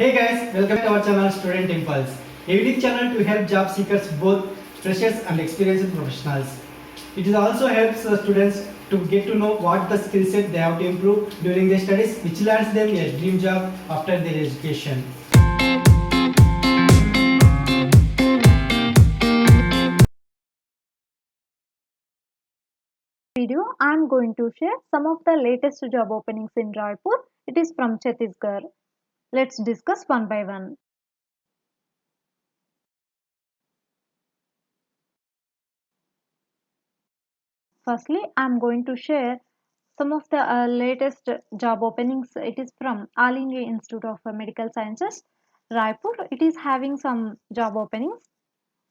Hey guys, welcome to our channel Student Impulse, a unique channel to help job seekers, both freshers and experienced professionals. It also helps students to get to know what the skill set they have to improve during their studies, which lands them a dream job after their education. Video, I am going to share some of the latest job openings in Raipur. It is from Chhattisgarh. Let's discuss one by one. Firstly, I am going to share some of the latest job openings. It is from All India Institute of Medical Sciences, Raipur. It is having some job openings.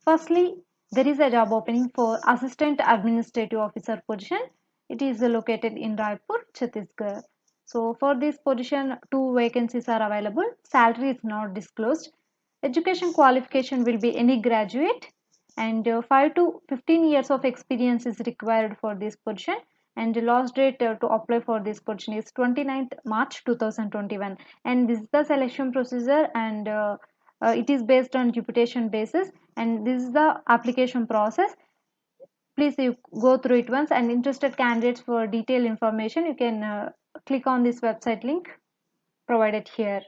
Firstly, there is a job opening for Assistant Administrative Officer position. It is located in Raipur, Chhattisgarh. So for this position, two vacancies are available. Salary is not disclosed. Education qualification will be any graduate, and 5 to 15 years of experience is required for this position, and the last date to apply for this position is 29th March 2021, and this is the selection procedure, and it is based on reputation basis, and this is the application process. Please you go through it once, and interested candidates for detailed information you can click on this website link provided here.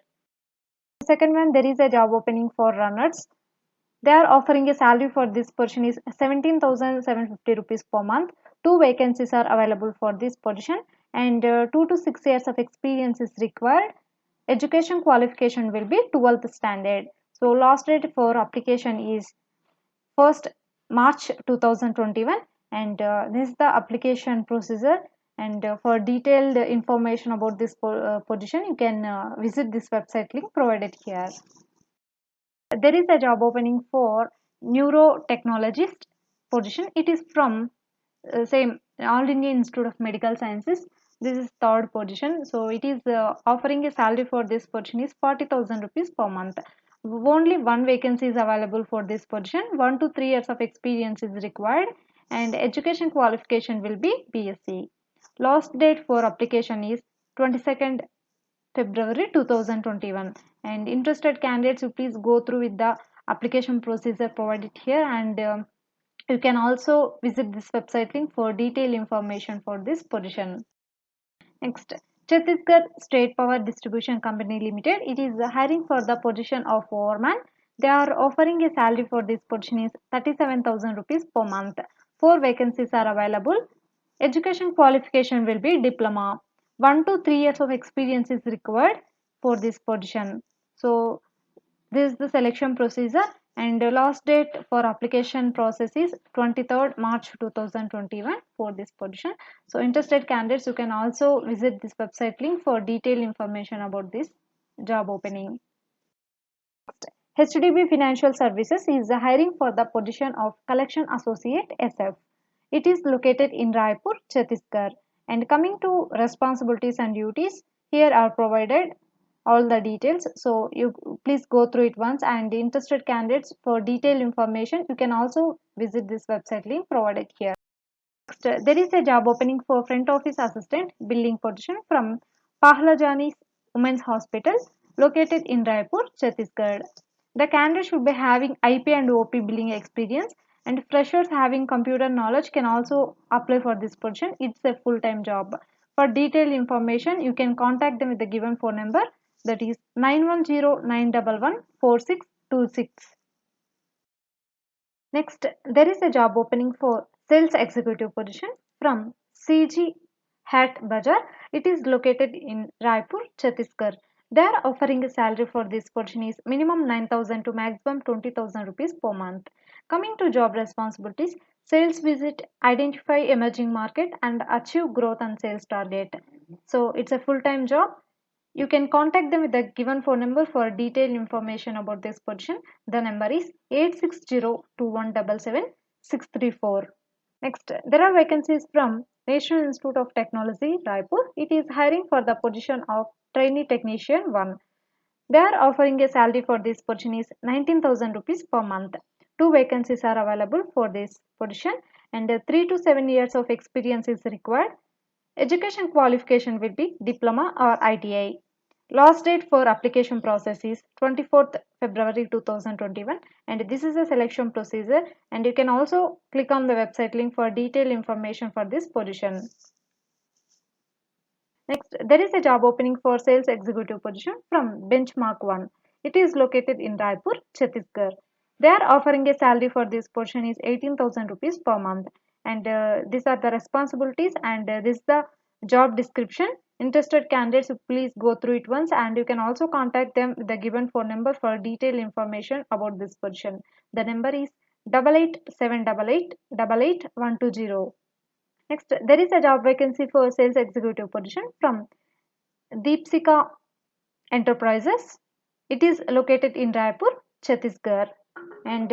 The second one, there is a job opening for runners. They are offering a salary for this position is 17,750 rupees per month. Two vacancies are available for this position, and 2 to 6 years of experience is required. Education qualification will be 12th standard. So last date for application is 1st March 2021, and this is the application procedure, and for detailed information about this position you can visit this website link provided here. There is a job opening for Neurotechnologist position. It is from same All India Institute of Medical Sciences. This is third position. So it is offering a salary for this position is 40,000 rupees per month. Only one vacancy is available for this position. 1 to 3 years of experience is required, and education qualification will be BSc. Last date for application is 22nd February 2021, and interested candidates, you please go through with the application procedure provided here, and you can also visit this website link for detailed information for this position. Next, Chhattisgarh State Power Distribution Company Limited. It is hiring for the position of foreman. They are offering a salary for this position is 37,000 rupees per month. Four vacancies are available. Education qualification will be diploma. 1 to 3 years of experience is required for this position. So this is the selection procedure, and the last date for application process is 23rd March 2021 for this position. So interested candidates, you can also visit this website link for detailed information about this job opening. HDB Financial Services is hiring for the position of Collection Associate SF. It is located in Raipur, Chhattisgarh. And coming to responsibilities and duties, here are provided all the details. So you please go through it once, and interested candidates for detailed information you can also visit this website link provided here. Next, there is a job opening for front office assistant billing position from Pahlajani Women's Hospital located in Raipur, Chhattisgarh. The candidate should be having IP and OP billing experience, and freshers having computer knowledge can also apply for this position. It's a full-time job. For detailed information, you can contact them with the given phone number, that is 910-911-4626. Next, there is a job opening for sales executive position from CG Hat Bazaar. It is located in Raipur, Chhattisgarh. They are offering a salary for this position is minimum 9,000 to maximum 20,000 rupees per month. Coming to job responsibilities, sales visit, identify emerging market, and achieve growth and sales target. So it's a full-time job. You can contact them with the given phone number for detailed information about this position. The number is 8602177634. Next, there are vacancies from National Institute of Technology, Raipur. It is hiring for the position of Trainee Technician I. They are offering a salary for this position is 19,000 rupees per month. Two vacancies are available for this position, and 3 to 7 years of experience is required. Education qualification will be diploma or ITI. Last date for application process is 24th February 2021, and this is a selection procedure, and you can also click on the website link for detailed information for this position. Next, there is a job opening for sales executive position from Benchmark 1. It is located in Raipur, Chhattisgarh. They are offering a salary for this position is 18,000 rupees per month, and these are the responsibilities, and this is the job description. Interested candidates, please go through it once, and you can also contact them with the given phone number for detailed information about this position. The number is 887888882120. Next, there is a job vacancy for sales executive position from Deepsika Enterprises. It is located in Raipur, Chhattisgarh, and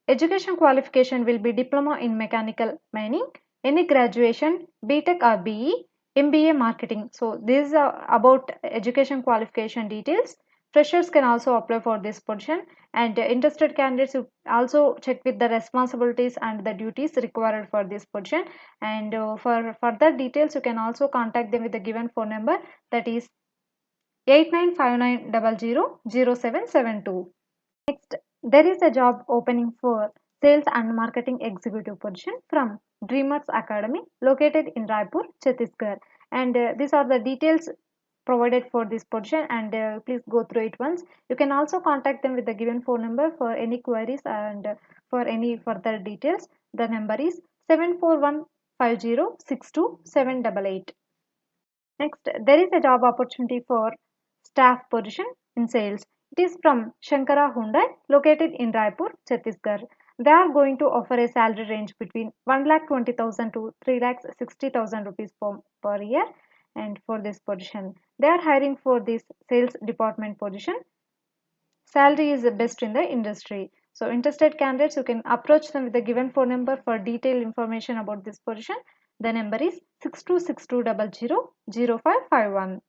education qualification will be diploma in mechanical mining, any graduation, BTech or BE, MBA marketing. So this is about education qualification details. Freshers can also apply for this position, and interested candidates who also check with the responsibilities and the duties required for this position. And for further details, you can also contact them with the given phone number, that is 8959000772. Next, there is a job opening for sales and marketing executive position from Dreamers Academy located in Raipur, Chhattisgarh. And these are the details provided for this position, and please go through it once. You can also contact them with the given phone number for any queries and for any further details. The number is 74150627888. Next, there is a job opportunity for staff position in sales. It is from Shankara Hyundai located in Raipur, Chhattisgarh. They are going to offer a salary range between 1,20,000 to 3,60,000 rupees per year. And for this position, they are hiring for this sales department position. Salary is the best in the industry. So interested candidates, you can approach them with the given phone number for detailed information about this position. The number is 6262000551.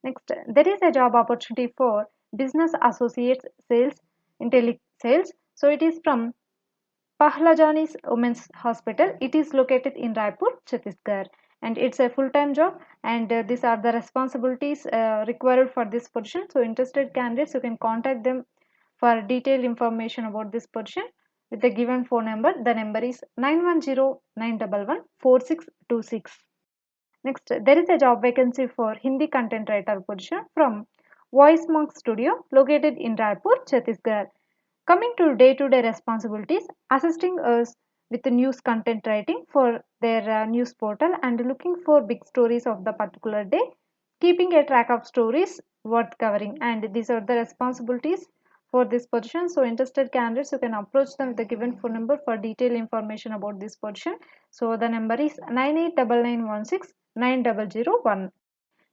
Next, there is a job opportunity for business associates sales in Telesales. So it is from Pahlajani's Women's Hospital. It is located in Raipur, Chhattisgarh, and it's a full-time job. And these are the responsibilities required for this position. So interested candidates, you can contact them for detailed information about this position with the given phone number. The number is 9109114626. Next, there is a job vacancy for Hindi content writer position from Voice Monk Studio located in Raipur, Chhattisgarh. Coming to day-to-day responsibilities, assisting us with the news content writing for their news portal and looking for big stories of the particular day, keeping a track of stories worth covering, and these are the responsibilities for this position. So interested candidates, you can approach them with the given phone number for detailed information about this position. So the number is 9899169001.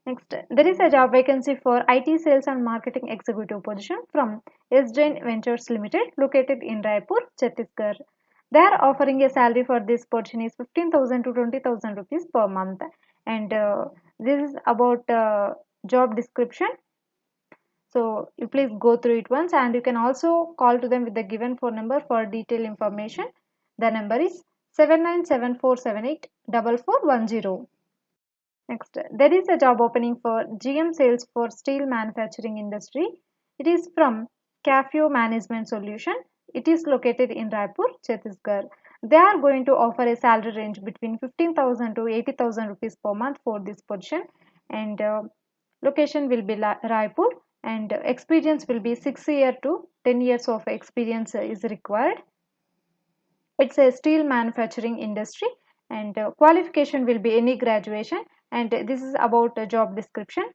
Next, there is a job vacancy for IT sales and marketing executive position from SJN Ventures Limited located in Raipur, Chhattisgarh. They are offering a salary for this position is 15,000 to 20,000 rupees per month, and this is about job description. So you please go through it once, and you can also call to them with the given phone number for detailed information. The number is 7974784410. Next, there is a job opening for GM sales for steel manufacturing industry. It is from Cafio Management Solution. It is located in Raipur, Chhattisgarh. They are going to offer a salary range between 15,000 to 80,000 rupees per month for this position, and location will be Raipur, and experience will be 6 years to 10 years of experience is required. It's a steel manufacturing industry, and qualification will be any graduation, and this is about a job description.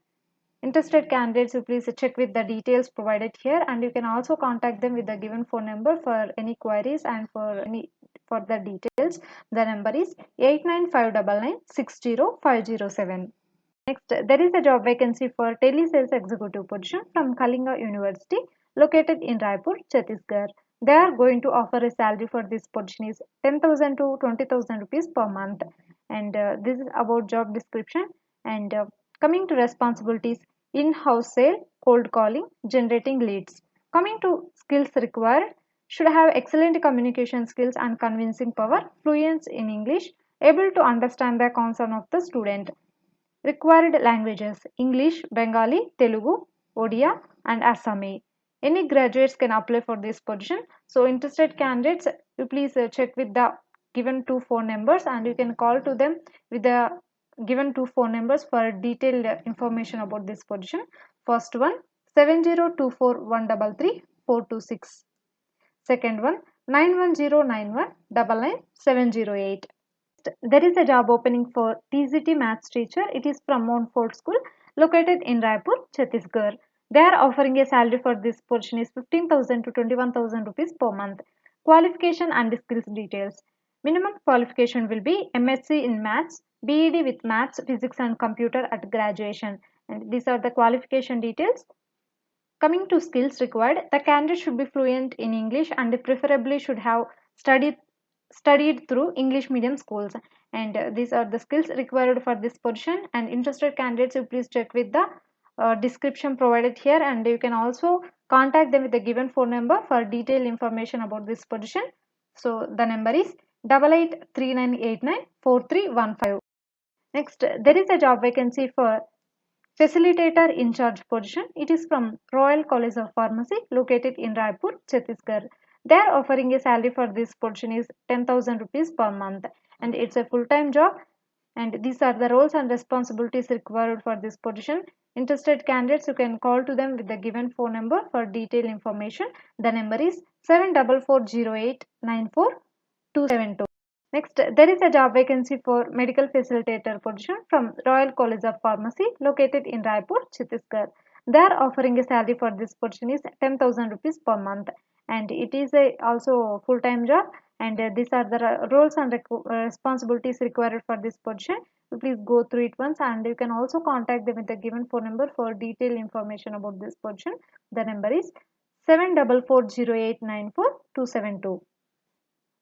Interested candidates, you please check with the details provided here, and you can also contact them with the given phone number for any queries and for any further details. The number is 8959960507. Next, there is a job vacancy for Telesales executive position from Kalinga University located in Raipur, Chhattisgarh. They are going to offer a salary for this position is 10,000 to 20,000 rupees per month, and this is about job description. And coming to responsibilities, in-house sale, cold calling, generating leads. Coming to skills required, should have excellent communication skills and convincing power, fluence in English, able to understand the concern of the student. Required languages: English, Bengali, Telugu, Odia and Assami. Any graduates can apply for this position. So interested candidates, you please check with the given two phone numbers and you can call to them with the given two phone numbers for detailed information about this position. First one 7024133426. Second one 9109199708. There is a job opening for TGT Maths Teacher. It is from Mount Fort School located in Raipur, Chhattisgarh. They are offering a salary for this position is 15,000 to 21,000 rupees per month. Qualification and skills details. Minimum qualification will be MSc in Maths, BEd with Maths, Physics and Computer at graduation. And these are the qualification details. Coming to skills required, the candidate should be fluent in English and preferably should have studied through English medium schools. And these are the skills required for this position. And interested candidates, you please check with the description provided here, and you can also contact them with the given phone number for detailed information about this position. So the number is 8839894315. Next, there is a job vacancy for Facilitator In-charge position. It is from Royal College of Pharmacy located in Raipur, Chhattisgarh. They are offering a salary for this position is 10,000 rupees per month and it's a full-time job, and these are the roles and responsibilities required for this position. Interested candidates, you can call to them with the given phone number for detailed information. The number is 7440894272. Next, there is a job vacancy for medical facilitator position from Royal College of Pharmacy located in Raipur, Chhattisgarh. They are offering a salary for this position is 10,000 rupees per month and it is also full-time job, and these are the roles and responsibilities required for this position. So please go through it once, and you can also contact them with the given phone number for detailed information about this position. The number is 7440894272.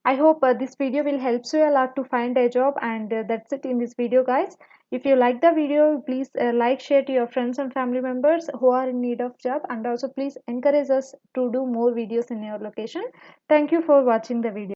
I hope this video will help you a lot to find a job, and that's it in this video, guys. If you like the video, please like, share to your friends and family members who are in need of job, and also please encourage us to do more videos in your location. Thank you for watching the video.